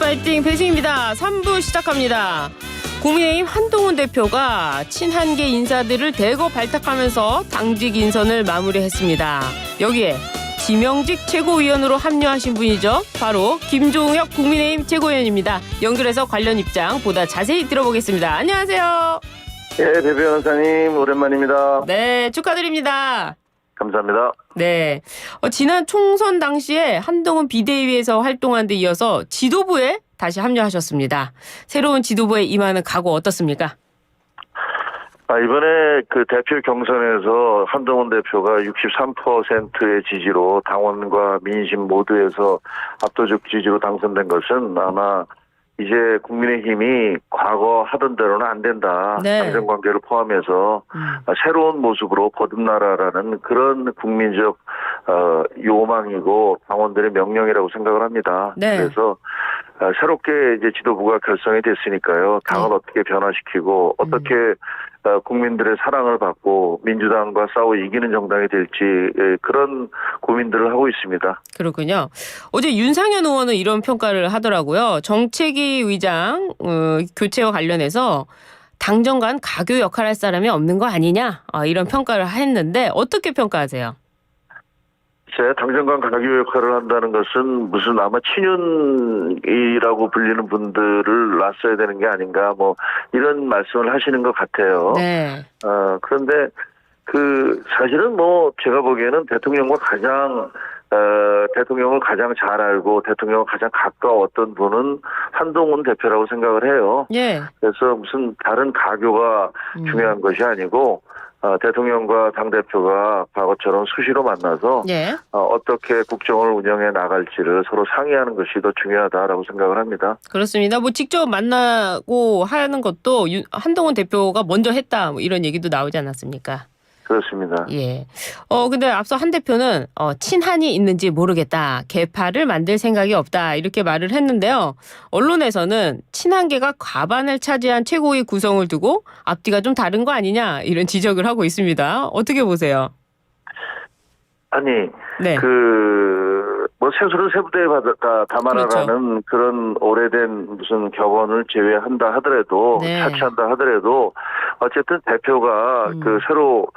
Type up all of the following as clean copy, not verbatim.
화이팅 배승입니다. 3부 시작합니다. 국민의힘 한동훈 대표가 친한계 인사들을 대거 발탁하면서 당직 인선을 마무리했습니다. 여기에 지명직 최고위원으로 합류하신 분이죠. 바로 김종혁 국민의힘 최고위원입니다. 연결해서 관련 입장 보다 자세히 들어보겠습니다. 안녕하세요. 네, 배 변호사님 오랜만입니다. 네, 축하드립니다. 감사합니다. 네, 지난 총선 당시에 한동훈 비대위에서 활동한 데 이어서 지도부에 다시 합류하셨습니다. 새로운 지도부에 임하는 각오 어떻습니까? 이번에 그 대표 경선에서 한동훈 대표가 63%의 지지로 당원과 민심 모두에서 압도적 지지로 당선된 것은 아마 이제 국민의힘이 과거 하던 대로는 안 된다. 네. 당정관계를 포함해서 새로운 모습으로 거듭나라라는 그런 국민적 요망이고 당원들의 명령이라고 생각을 합니다. 네. 그래서 새롭게 이제 지도부가 결성이 됐으니까요. 당을 어떻게 변화시키고 어떻게 국민들의 사랑을 받고 민주당과 싸워 이기는 정당이 될지 그런 고민들을 하고 있습니다. 그렇군요. 어제 윤상현 의원은 이런 평가를 하더라고요. 정책위 의장 교체와 관련해서 당정 간 가교 역할할 사람이 없는 거 아니냐 이런 평가를 했는데 어떻게 평가하세요? 제 당정관 가교 역할을 한다는 것은 무슨 아마 친윤이라고 불리는 분들을 놨어야 되는 게 아닌가 뭐 이런 말씀을 하시는 것 같아요. 네. 그런데 사실은 뭐 제가 보기에는 대통령과 대통령을 가장 잘 알고 대통령과 가장 가까웠던 분은 한동훈 대표라고 생각을 해요. 예. 그래서 무슨 다른 가교가 중요한 것이 아니고 대통령과 당대표가 과거처럼 수시로 만나서 예. 어떻게 국정을 운영해 나갈지를 서로 상의하는 것이 더 중요하다라고 생각을 합니다. 그렇습니다. 뭐 직접 만나고 하는 것도 한동훈 대표가 먼저 했다 뭐 이런 얘기도 나오지 않았습니까? 그렇습니다. 예. 근데 앞서 한 대표는 친한이 있는지 모르겠다. 개파를 만들 생각이 없다. 이렇게 말을 했는데요. 언론에서는 친한계가 과반을 차지한 최고위 구성을 두고 앞뒤가 좀 다른 거 아니냐 이런 지적을 하고 있습니다. 어떻게 보세요? 아니, 네. 뭐 세수를 세부대에 담아라라는 그렇죠. 그런 오래된 무슨 격언을 제외한다 하더라도, 네. 차치한다 하더라도, 어쨌든 대표가 새로,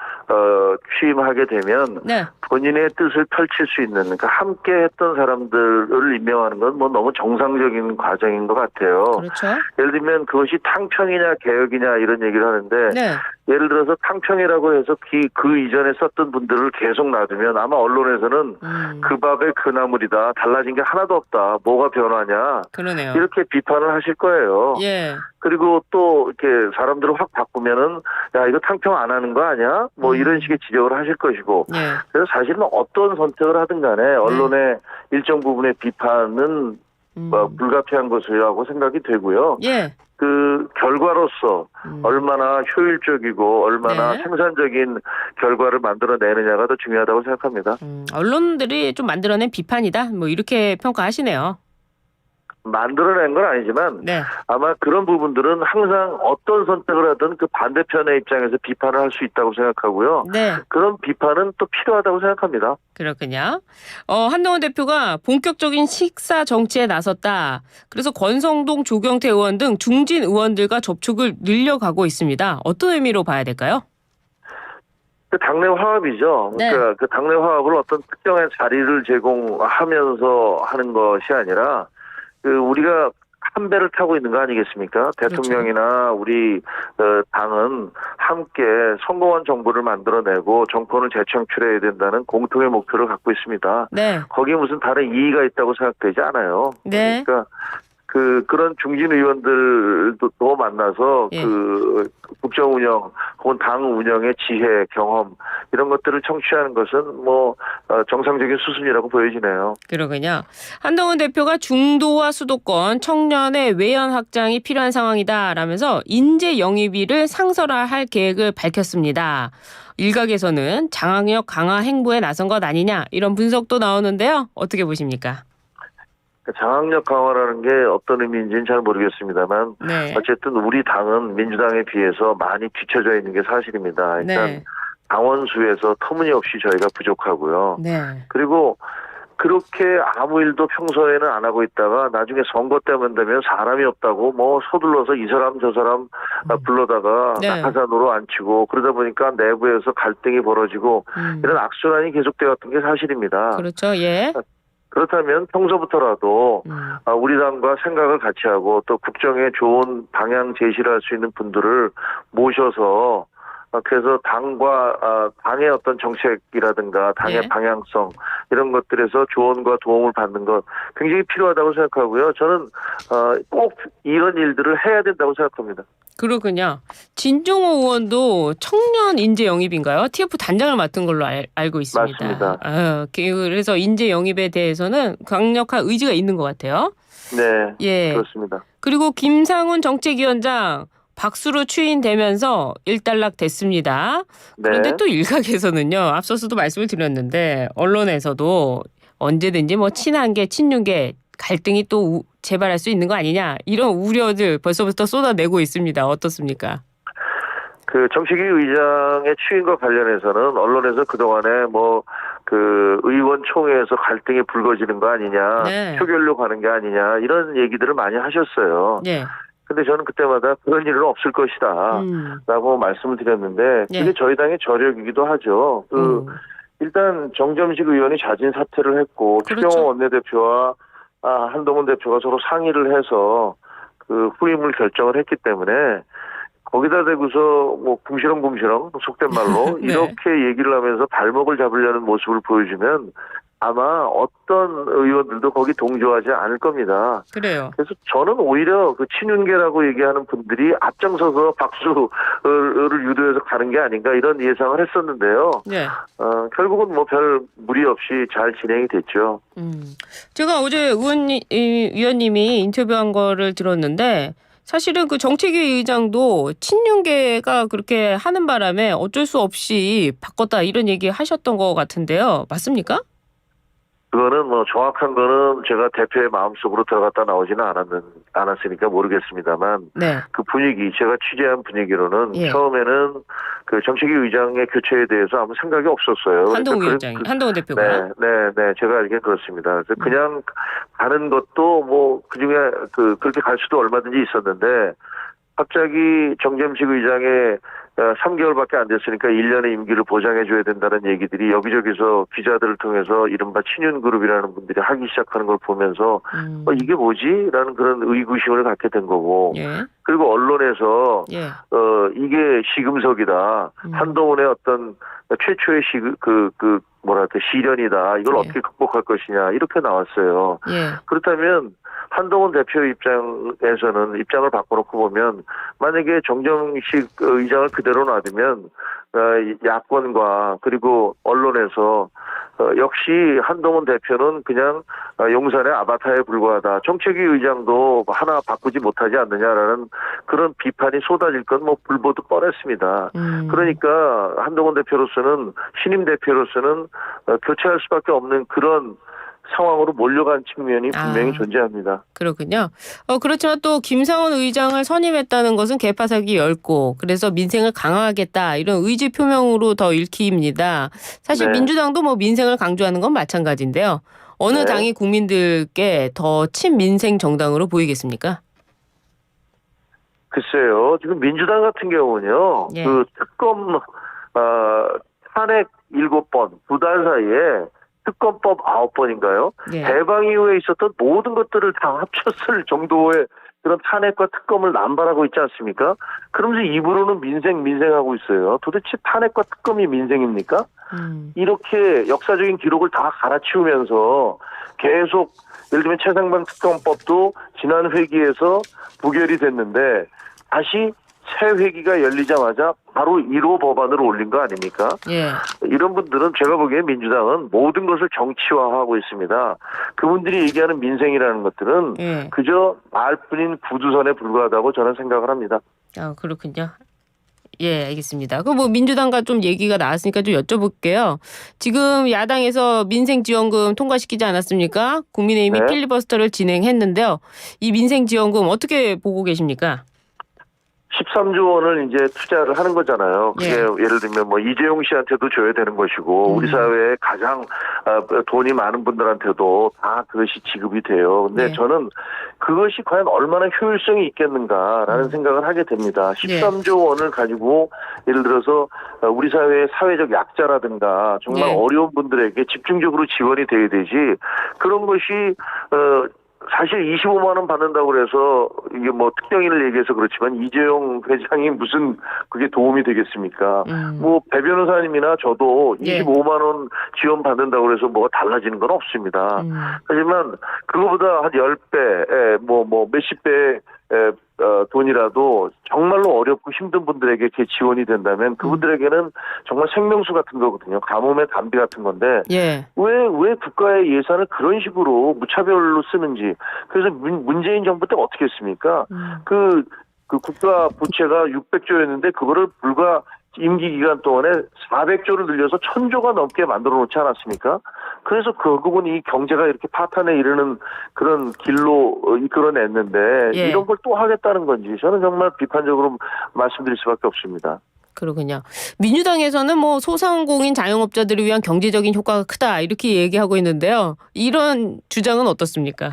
취임하게 되면, 네. 본인의 뜻을 펼칠 수 있는, 그러니까 함께 했던 사람들을 임명하는 건 뭐 너무 정상적인 과정인 것 같아요. 그렇죠. 예를 들면 그것이 탕평이냐 개혁이냐 이런 얘기를 하는데, 네. 예를 들어서 탕평이라고 해서 그 이전에 썼던 분들을 계속 놔두면 아마 언론에서는 그 밥의 그 나물이다. 달라진 게 하나도 없다. 뭐가 변화냐. 그러네요. 이렇게 비판을 하실 거예요. 예. 그리고 또 이렇게 사람들을 확 바꾸면은 야 이거 탕평 안 하는 거 아니야? 뭐 이런 식의 지적을 하실 것이고. 예. 그래서 사실은 어떤 선택을 하든 간에 언론의 일정 부분의 비판은 불가피한 것이라고 생각이 되고요. 예. 그 결과로서 얼마나 효율적이고 얼마나 네. 생산적인 결과를 만들어내느냐가 더 중요하다고 생각합니다. 언론들이 좀 만들어낸 비판이다. 뭐 이렇게 평가하시네요. 만들어낸 건 아니지만 네. 아마 그런 부분들은 항상 어떤 선택을 하든 그 반대편의 입장에서 비판을 할 수 있다고 생각하고요. 네. 그런 비판은 또 필요하다고 생각합니다. 그렇군요. 한동훈 대표가 본격적인 식사 정치에 나섰다. 그래서 권성동, 조경태 의원 등 중진 의원들과 접촉을 늘려가고 있습니다. 어떤 의미로 봐야 될까요? 그 당내 화합이죠. 네. 그러니까 그 당내 화합을 어떤 특정의 자리를 제공하면서 하는 것이 아니라 우리가 한 배를 타고 있는 거 아니겠습니까? 대통령이나 우리 당은 함께 성공한 정부를 만들어내고 정권을 재창출해야 된다는 공통의 목표를 갖고 있습니다. 네. 거기에 무슨 다른 이의가 있다고 생각되지 않아요. 네. 그러니까 그런 중진 의원들도 만나서 예. 국정 운영 혹은 당 운영의 지혜, 경험 이런 것들을 청취하는 것은 뭐 정상적인 수순이라고 보여지네요. 그러군요. 한동훈 대표가 중도와 수도권 청년의 외연 확장이 필요한 상황이다라면서 인재 영입비를 상설화할 계획을 밝혔습니다. 일각에서는 장악력 강화 행보에 나선 것 아니냐 이런 분석도 나오는데요. 어떻게 보십니까? 장악력 강화라는 게 어떤 의미인지는 잘 모르겠습니다만 네. 어쨌든 우리 당은 민주당에 비해서 많이 뒤쳐져 있는 게 사실입니다. 일단 네. 당원 수에서 터무니없이 저희가 부족하고요. 네. 그리고 그렇게 아무 일도 평소에는 안 하고 있다가 나중에 선거 때만 되면 사람이 없다고 뭐 서둘러서 이 사람 저 사람 불러다가 네. 낙하산으로 앉히고 그러다 보니까 내부에서 갈등이 벌어지고 이런 악순환이 계속되어 왔던 게 사실입니다. 그렇죠. 예. 그렇다면 평소부터라도 우리 당과 생각을 같이 하고 또 국정에 좋은 방향 제시를 할 수 있는 분들을 모셔서 그래서 당의 어떤 정책이라든가 당의 네. 방향성 이런 것들에서 조언과 도움을 받는 것 굉장히 필요하다고 생각하고요. 저는 꼭 이런 일들을 해야 된다고 생각합니다. 그렇군요. 진종호 의원도 청년 인재 영입인가요? TF 단장을 맡은 걸로 알고 있습니다. 맞습니다. 그래서 인재 영입에 대해서는 강력한 의지가 있는 것 같아요. 네, 예. 그렇습니다. 그리고 김상훈 정책위원장 박수로 추인되면서 일단락 됐습니다. 그런데 네. 또 일각에서는요. 앞서서도 말씀을 드렸는데 언론에서도 언제든지 뭐 친한계, 친윤계 갈등이 또 재발할 수 있는 거 아니냐 이런 우려들 벌써부터 쏟아내고 있습니다. 어떻습니까? 그 정책위 의장의 취임과 관련해서는 언론에서 그동안에 의원총회에서 갈등이 불거지는 거 아니냐, 네. 표결로 가는 게 아니냐 이런 얘기들을 많이 하셨어요. 네. 근데 저는 그때마다 그런 일은 없을 것이다 라고 말씀을 드렸는데 그게 네. 저희 당의 저력이기도 하죠. 일단 정점식 의원이 자진 사퇴를 했고 그렇죠. 추경호 원내대표와 한동훈 대표가 서로 상의를 해서 그 후임을 결정을 했기 때문에 거기다 대고서 뭐 궁시렁궁시렁 속된 말로 네. 이렇게 얘기를 하면서 발목을 잡으려는 모습을 보여주면 아마 어떤 의원들도 거기 동조하지 않을 겁니다. 그래요. 그래서 저는 오히려 그 친윤계라고 얘기하는 분들이 앞장서서 박수를 유도해서 가는 게 아닌가 이런 예상을 했었는데요. 네. 결국은 뭐 별 무리 없이 잘 진행이 됐죠. 제가 어제 위원님이 인터뷰한 거를 들었는데 사실은 그 정책위 의장도 친윤계가 그렇게 하는 바람에 어쩔 수 없이 바꿨다 이런 얘기 하셨던 것 같은데요. 맞습니까? 그거는 뭐 정확한 거는 제가 대표의 마음속으로 들어갔다 나오지는 않았으니까 모르겠습니다만 네. 그 분위기 제가 취재한 분위기로는 예. 처음에는 그 정책위 의장의 교체에 대해서 아무 생각이 없었어요. 한동훈 그러니까 위원장이 한동훈 대표가. 네, 제가 알기엔 그렇습니다. 그래서 그냥 가는 것도 뭐 그중에 그렇게 갈 수도 얼마든지 있었는데 갑자기 정점식 의장의 3개월밖에 안 됐으니까 1년의 임기를 보장해줘야 된다는 얘기들이 여기저기서 기자들을 통해서 이른바 친윤그룹이라는 분들이 하기 시작하는 걸 보면서 이게 뭐지? 라는 그런 의구심을 갖게 된 거고 예. 그리고 언론에서 예. 이게 시금석이다. 한동훈의 어떤 최초의 시련이다. 이걸 예. 어떻게 극복할 것이냐. 이렇게 나왔어요. 예. 그렇다면 한동훈 대표 입장에서는 입장을 바꿔놓고 보면 만약에 정정식 의장을 그대로 놔두면 야권과 그리고 언론에서 역시 한동훈 대표는 그냥 용산의 아바타에 불과하다. 정책위 의장도 하나 바꾸지 못하지 않느냐라는 그런 비판이 쏟아질 건 뭐 불보듯 뻔했습니다. 그러니까 한동훈 대표로서는 신임 대표로서는 교체할 수밖에 없는 그런 상황으로 몰려간 측면이 분명히 존재합니다. 그렇군요. 그렇지만 또 김상훈 의장을 선임했다는 것은 개파사기 넓고 그래서 민생을 강화하겠다 이런 의지 표명으로 더 읽힙니다. 사실 네. 민주당도 뭐 민생을 강조하는 건 마찬가지인데요. 어느 네. 당이 국민들께 더 친민생 정당으로 보이겠습니까? 글쎄요. 지금 민주당 같은 경우는요. 예. 그 특검 탄핵 7번 2달 사이에 특검법 9번인가요? 예. 해방 이후에 있었던 모든 것들을 다 합쳤을 정도의 그런 탄핵과 특검을 남발하고 있지 않습니까? 그러면서 입으로는 민생하고 있어요. 도대체 탄핵과 특검이 민생입니까? 이렇게 역사적인 기록을 다 갈아치우면서 계속 예를 들면 최상병 특검법도 지난 회기에서 부결이 됐는데 다시 새 회기가 열리자마자 바로 1호 법안으로 올린 거 아닙니까? 예. 이런 분들은 제가 보기에 민주당은 모든 것을 정치화하고 있습니다. 그분들이 얘기하는 민생이라는 것들은 예. 그저 말뿐인 구두선에 불과하다고 저는 생각을 합니다. 그렇군요. 예, 알겠습니다. 그럼 뭐 민주당과 좀 얘기가 나왔으니까 좀 여쭤볼게요. 지금 야당에서 민생지원금 통과시키지 않았습니까? 국민의힘이 네. 필리버스터를 진행했는데요. 이 민생지원금 어떻게 보고 계십니까? 13조 원을 이제 투자를 하는 거잖아요. 그게 예를 들면 뭐 이재용 씨한테도 줘야 되는 것이고 우리 사회에 가장 돈이 많은 분들한테도 다 그것이 지급이 돼요. 근데 저는 그것이 과연 얼마나 효율성이 있겠는가라는 생각을 하게 됩니다. 13조 원을 가지고 예를 들어서 우리 사회의 사회적 약자라든가 정말 어려운 분들에게 집중적으로 지원이 돼야 되지 그런 것이 사실 25만 원 받는다고 그래서 이게 뭐 특정인을 얘기해서 그렇지만 이재용 회장이 무슨 그게 도움이 되겠습니까? 뭐 배 변호사님이나 저도 25만 원 지원 받는다고 그래서 뭐가 달라지는 건 없습니다. 하지만 그거보다 한 10배, 뭐 몇십 배 돈이라도 정말로 어렵고 힘든 분들에게 이렇게 지원이 된다면 그분들에게는 정말 생명수 같은 거거든요. 가뭄의 담비 같은 건데 왜 국가의 예산을 그런 식으로 무차별로 쓰는지. 그래서 문재인 정부 때 어떻게 했습니까? 그 국가 부채가 600조였는데 그거를 불과 임기 기간 동안에 400조를 늘려서 1000조가 넘게 만들어 놓지 않았습니까? 그래서 결국은 이 경제가 이렇게 파탄에 이르는 그런 길로 이끌어냈는데 이런 걸 또 하겠다는 건지 저는 정말 비판적으로 말씀드릴 수밖에 없습니다. 그렇군요. 민주당에서는 뭐 소상공인 자영업자들을 위한 경제적인 효과가 크다 이렇게 얘기하고 있는데요. 이런 주장은 어떻습니까?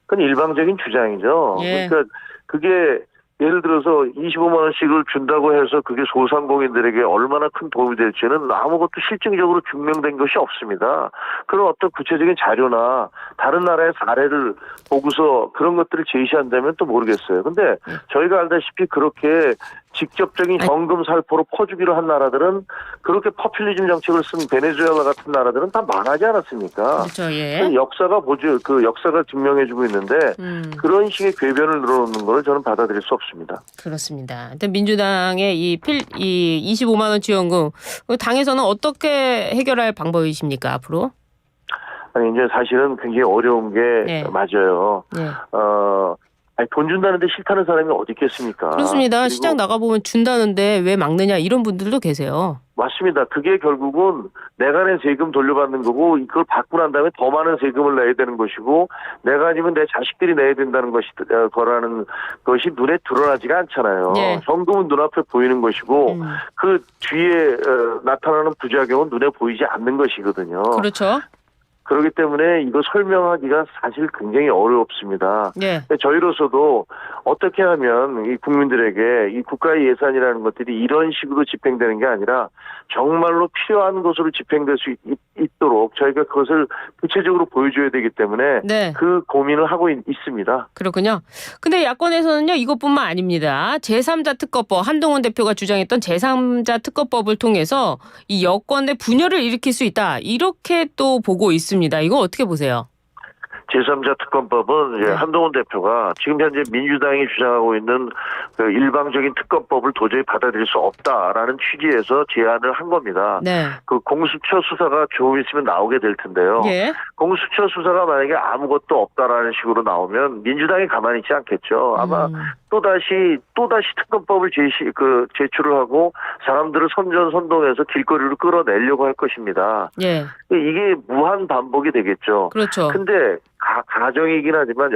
그건 일방적인 주장이죠. 그러니까 그게 예를 들어서 25만 원씩을 준다고 해서 그게 소상공인들에게 얼마나 큰 도움이 될지는 아무것도 실증적으로 증명된 것이 없습니다. 그런 어떤 구체적인 자료나 다른 나라의 사례를 보고서 그런 것들을 제시한다면 또 모르겠어요. 근데 저희가 알다시피 그렇게 직접적인 현금 살포로 퍼주기로 한 나라들은 그렇게 포퓰리즘 정책을 쓴 베네수엘라 같은 나라들은 다 망하지 않았습니까? 그렇죠. 역사가 보죠. 그 역사가 증명해주고 있는데 그런 식의 궤변을 늘어놓는 걸 저는 받아들일 수 없습니다. 그렇습니다. 일단 민주당의 이 25만 원 지원금 당에서는 어떻게 해결할 방법이십니까 앞으로? 아니 이제 사실은 굉장히 어려운 게 맞아요. 아니, 돈 준다는데 싫다는 사람이 어디 있겠습니까? 그렇습니다. 시장 나가보면 준다는데 왜 막느냐 이런 분들도 계세요. 맞습니다. 그게 결국은 내가 낸 세금 돌려받는 거고 그걸 받고 난 다음에 더 많은 세금을 내야 되는 것이고 내가 아니면 내 자식들이 내야 된다는 거라는 것이 눈에 드러나지가 않잖아요. 현금은 눈앞에 보이는 것이고 그 뒤에 나타나는 부작용은 눈에 보이지 않는 것이거든요. 그렇죠. 그렇기 때문에 이거 설명하기가 사실 굉장히 어렵습니다. 저희로서도 어떻게 하면 이 국민들에게 이 국가의 예산이라는 것들이 이런 식으로 집행되는 게 아니라 정말로 필요한 것으로 집행될 수 있도록 저희가 그것을 구체적으로 보여줘야 되기 때문에 그 고민을 하고 있습니다. 그렇군요. 근데 야권에서는요 이것뿐만 아닙니다. 제3자 특검법 한동훈 대표가 주장했던 제3자 특검법을 통해서 이 여권 내 분열을 일으킬 수 있다 이렇게 또 보고 있습니다. 이거 어떻게 보세요? 제3자 특검법은 한동훈 대표가 지금 현재 민주당이 주장하고 있는 그 일방적인 특검법을 도저히 받아들일 수 없다라는 취지에서 제안을 한 겁니다. 그 공수처 수사가 조금 있으면 나오게 될 텐데요. 공수처 수사가 만약에 아무것도 없다라는 식으로 나오면 민주당이 가만히 있지 않겠죠. 아마 또다시 특검법을 제출을 하고 사람들을 선전선동해서 길거리로 끌어내려고 할 것입니다. 이게 무한 반복이 되겠죠. 그렇죠. 근데 가정이긴 하지만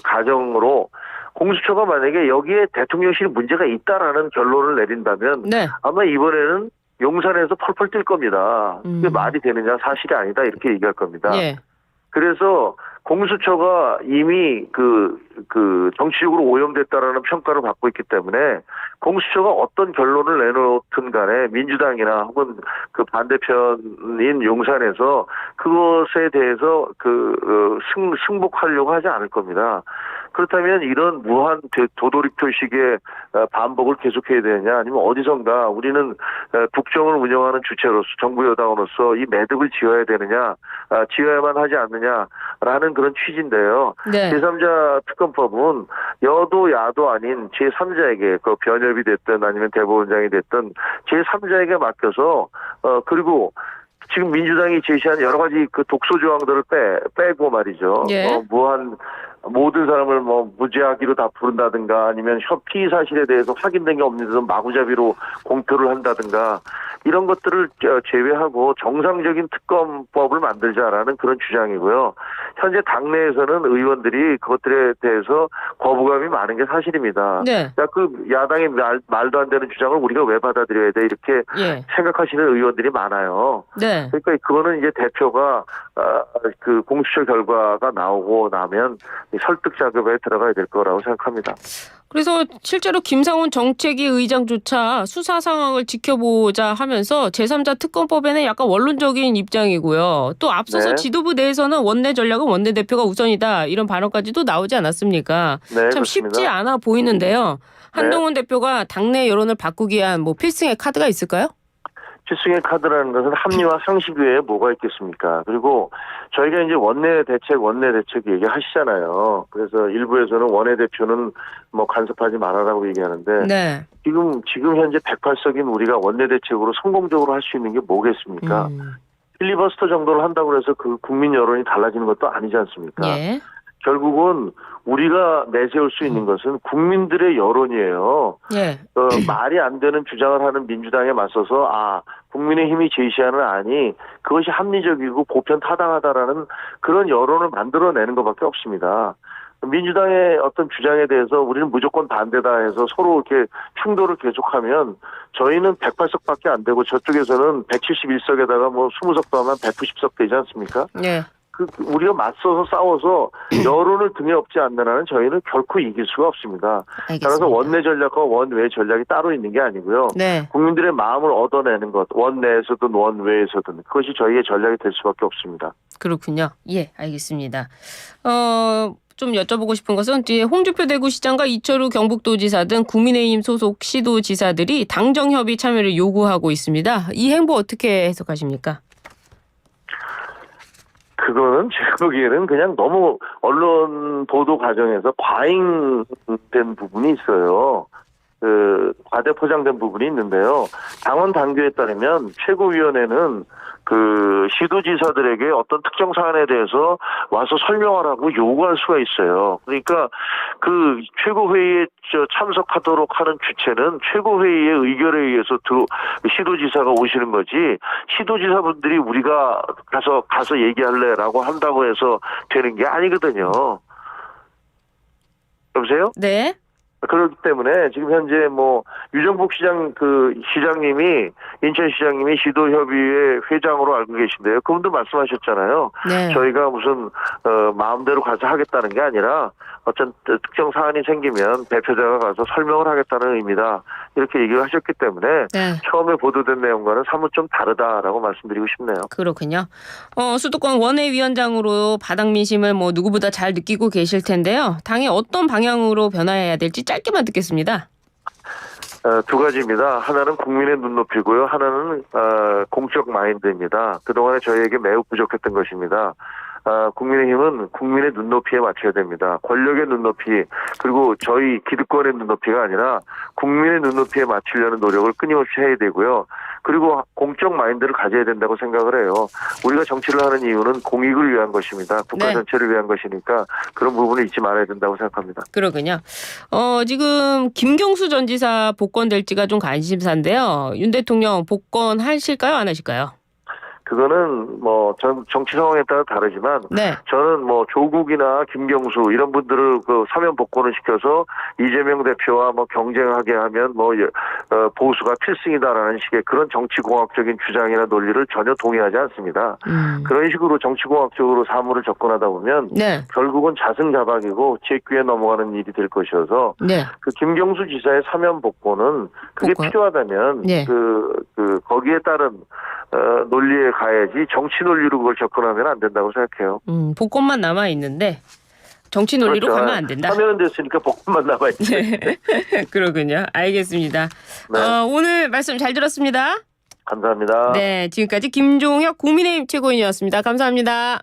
가정으로 공수처가 만약에 여기에 대통령실이 문제가 있다라는 결론을 내린다면 아마 이번에는 용산에서 펄펄 뛸 겁니다. 그게 말이 되느냐 사실이 아니다 이렇게 얘기할 겁니다. 그래서 공수처가 이미 정치적으로 오염됐다라는 평가를 받고 있기 때문에 공수처가 어떤 결론을 내놓든 간에 민주당이나 혹은 그 반대편인 용산에서 그것에 대해서 승복하려고 하지 않을 겁니다. 그렇다면 이런 무한 도돌이표식의 반복을 계속해야 되느냐 아니면 어디선가 우리는 국정을 운영하는 주체로서 정부 여당으로서 이 매듭을 지어야 되느냐 지어야만 하지 않느냐라는 그런 취지인데요. 제3자 특검법은 여도 야도 아닌 제3자에게 그 변협이 됐든 아니면 대법원장이 됐든 제3자에게 맡겨서 그리고 지금 민주당이 제시한 여러 가지 그 독소 조항들을 빼고 말이죠. 모든 사람을 무죄하기로 다 부른다든가 아니면 피의 사실에 대해서 확인된 게 없는데도 마구잡이로 공표를 한다든가 이런 것들을 제외하고 정상적인 특검법을 만들자라는 그런 주장이고요. 현재 당내에서는 의원들이 그것들에 대해서 거부감이 많은 게 사실입니다. 네. 그 야당의 말도 안 되는 주장을 우리가 왜 받아들여야 돼 이렇게 예. 생각하시는 의원들이 많아요. 네. 그러니까 그거는 이제 대표가 그 공수처 결과가 나오고 나면 설득 작업에 들어가야 될 거라고 생각합니다. 그래서 실제로 김상훈 정책위 의장조차 수사 상황을 지켜보자 하면서 제3자 특검법에는 약간 원론적인 입장이고요. 또 앞서서 네. 지도부 내에서는 원내 전략은 원내대표가 우선이다 이런 발언까지도 나오지 않았습니까? 네, 참 그렇습니다. 쉽지 않아 보이는데요. 한동훈 대표가 당내 여론을 바꾸기 위한 뭐 필승의 카드가 있을까요? 필승의 카드라는 것은 합리화 상식 외에 뭐가 있겠습니까? 그리고 저희가 이제 원내 대책 얘기하시잖아요. 그래서 일부에서는 원내대표는 뭐 간섭하지 말아라고 얘기하는데 네. 지금 현재 108석인 우리가 원내 대책으로 성공적으로 할 수 있는 게 뭐겠습니까? 필리버스터 정도를 한다고 해서 그 국민 여론이 달라지는 것도 아니지 않습니까? 예. 결국은 우리가 내세울 수 있는 것은 국민들의 여론이에요. 예. 말이 안 되는 주장을 하는 민주당에 맞서서 국민의힘이 제시하는 안이 그것이 합리적이고 보편 타당하다라는 그런 여론을 만들어내는 것밖에 없습니다. 민주당의 어떤 주장에 대해서 우리는 무조건 반대다 해서 서로 이렇게 충돌을 계속하면 저희는 108석밖에 안 되고 저쪽에서는 171석에다가 뭐 20석도 하면 190석 되지 않습니까? 예. 우리가 맞서서 싸워서 여론을 등에 업지 않는 한은 저희는 결코 이길 수가 없습니다. 알겠습니다. 따라서 원내 전략과 원외 전략이 따로 있는 게 아니고요. 네. 국민들의 마음을 얻어내는 것, 원내에서든 원외에서든 그것이 저희의 전략이 될 수밖에 없습니다. 그렇군요. 예, 알겠습니다. 좀 여쭤보고 싶은 것은 뒤에 홍준표 대구시장과 이철우 경북도지사 등 국민의힘 소속 시도지사들이 당정협의 참여를 요구하고 있습니다. 이 행보 어떻게 해석하십니까? 그거는 제가 보기에는 그냥 너무 언론 보도 과정에서 과잉된 부분이 있어요. 과대 포장된 부분이 있는데요. 당원 당규에 따르면 최고위원회는 그 시도지사들에게 어떤 특정 사안에 대해서 와서 설명하라고 요구할 수가 있어요. 그러니까 그 최고회의에 참석하도록 하는 주체는 최고회의의 의결에 의해서 시도지사가 오시는 거지 시도지사분들이 우리가 가서 얘기할래라고 한다고 해서 되는 게 아니거든요. 여보세요? 네. 그렇기 때문에 지금 현재 뭐 유정복 시장님이 인천시장님이 시도협의회 회장으로 알고 계신데요. 그분도 말씀하셨잖아요. 네. 저희가 무슨 마음대로 가서 하겠다는 게 아니라 어떤 특정 사안이 생기면 대표자가 가서 설명을 하겠다는 의미다. 이렇게 얘기를 하셨기 때문에 네. 처음에 보도된 내용과는 사뭇 좀 다르다라고 말씀드리고 싶네요. 그렇군요. 수도권 원외위원장으로 바닥 민심을 뭐 누구보다 잘 느끼고 계실 텐데요. 당이 어떤 방향으로 변화해야 될지 짧게만 듣겠습니다. 두 가지입니다. 하나는 국민의 눈높이고요. 하나는 공적 마인드입니다. 그동안에 저희에게 매우 부족했던 것입니다. 국민의힘은 국민의 눈높이에 맞춰야 됩니다. 권력의 눈높이 그리고 저희 기득권의 눈높이가 아니라 국민의 눈높이에 맞추려는 노력을 끊임없이 해야 되고요. 그리고 공적 마인드를 가져야 된다고 생각을 해요. 우리가 정치를 하는 이유는 공익을 위한 것입니다. 국가 네. 전체를 위한 것이니까 그런 부분을 잊지 말아야 된다고 생각합니다. 그러군요. 지금 김경수 전 지사 복권될지가 좀 관심사인데요. 윤 대통령 복권하실까요? 안 하실까요? 그거는 뭐 정치 상황에 따라 다르지만 네. 저는 뭐 조국이나 김경수 이런 분들을 사면 복권을 시켜서 이재명 대표와 뭐 경쟁하게 하면 보수가 필승이다라는 식의 그런 정치공학적인 주장이나 논리를 전혀 동의하지 않습니다. 그런 식으로 정치공학적으로 사물을 접근하다 보면 네. 결국은 자승자박이고 제 귀에 넘어가는 일이 될 것이어서 네. 그 김경수 지사의 사면 복권은 그게 복권? 필요하다면 네. 거기에 따른 논리에 가야지 정치 논리로 그걸 접근하면 안 된다고 생각해요. 복권만 남아 있는데 정치 논리로 그렇죠. 가면 안 된다. 사면은 됐으니까 복권만 남아있지. 네. 그러군요. 알겠습니다. 네. 오늘 말씀 잘 들었습니다. 감사합니다. 네, 지금까지 김종혁 국민의힘 최고위원이었습니다. 감사합니다.